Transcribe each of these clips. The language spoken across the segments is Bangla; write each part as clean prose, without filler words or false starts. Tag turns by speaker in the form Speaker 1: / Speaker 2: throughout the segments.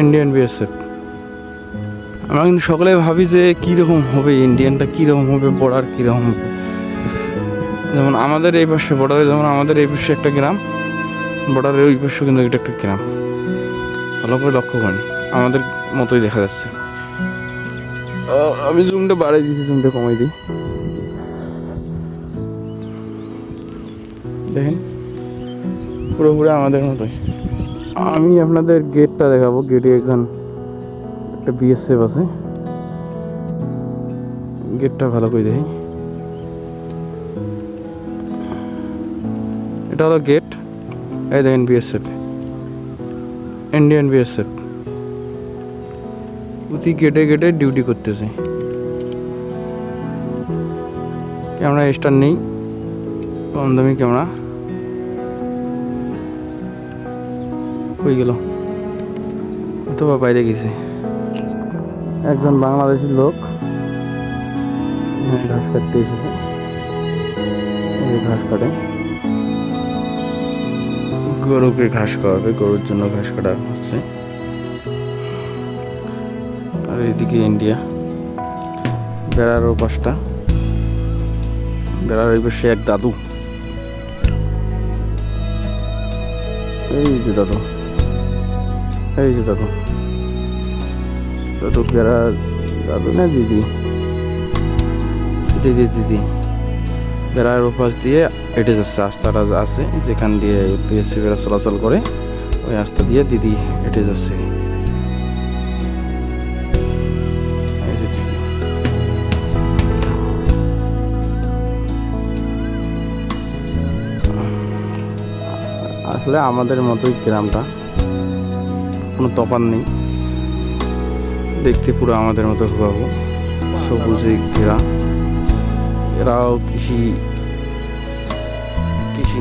Speaker 1: Indian BSF. আমরা কিন্তু সকলে ভাবি যে কীরকম হবে, ইন্ডিয়ানটা কীরকম হবে, বর্ডার কীরকম হবে। যেমন আমাদের এই পাশে বর্ডারে, যেমন আমাদের এই পাশে একটা গ্রাম, বর্ডারের ওই পাশে কিন্তু এটা একটা গ্রাম। ভালো করে লক্ষ্য করেন, আমাদের মতোই দেখা যাচ্ছে। আমি জুমটা বাড়াই দিয়েছি, জুমটা কমাই দিই, দেখেন পুরোপুরি আমাদের মতোই। আমি আপনাদের গেটটা দেখাবো। গেটে একজন একটা বিএসএফ আছে, গেটটা ভালো করে দেখি। এটা হলো গেট, এই দেখেন বিএসএফ, ইন্ডিয়ান বিএসএফ প্রতি গেটে গেটে ডিউটি করতেছে। ক্যামেরা স্টার নেই, কম দামি ক্যামেরা, কই গেল, অথবা বাইরে গেছে। একজন বাংলাদেশি লোক ঘাস কাটতে এসেছে, এই ঘাস কাটে, গরুকে ঘাস খাওয়াবে, গরুর জন্য ঘাস কাটা হচ্ছে। আর এইদিকে ইন্ডিয়া, বেড়ার ও পাশটা, বেড়ার ওই পাশে এক দাদু, এই যে দাদু, এই যে দাদু, দাদু বেড়ার দাদু না দিদি, দিদি দিদি বেড়ার ওপাশ দিয়ে হেঁটে যাচ্ছে। রাস্তাটা আছে যেখান দিয়ে বিএসএফেরা চলাচল করে, ওই রাস্তা দিয়ে দিদি হেঁটে যাচ্ছে। আসলে আমাদের মতোই গ্রামটা, কোনো তফাৎ নেই, দেখতে পুরো আমাদের মতো হুবহু, সবুজে ঘেরা। এরাও কৃষি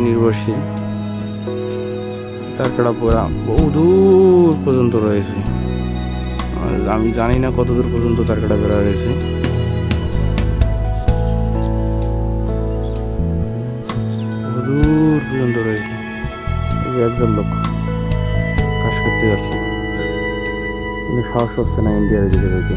Speaker 1: নির্ভরশীল। তারকাটা পুরা বহু দূর পর্যন্ত রয়েছে, আমি জানি না কত দূর পর্যন্ত তারকাটা বেড়া রয়েছে। দূর পর্যন্ত রয়েছে। এই যে একজন লোক কাজ করতে যাচ্ছে, কিন্তু সাহস হচ্ছে না ইন্ডিয়ার দিকে যেতে।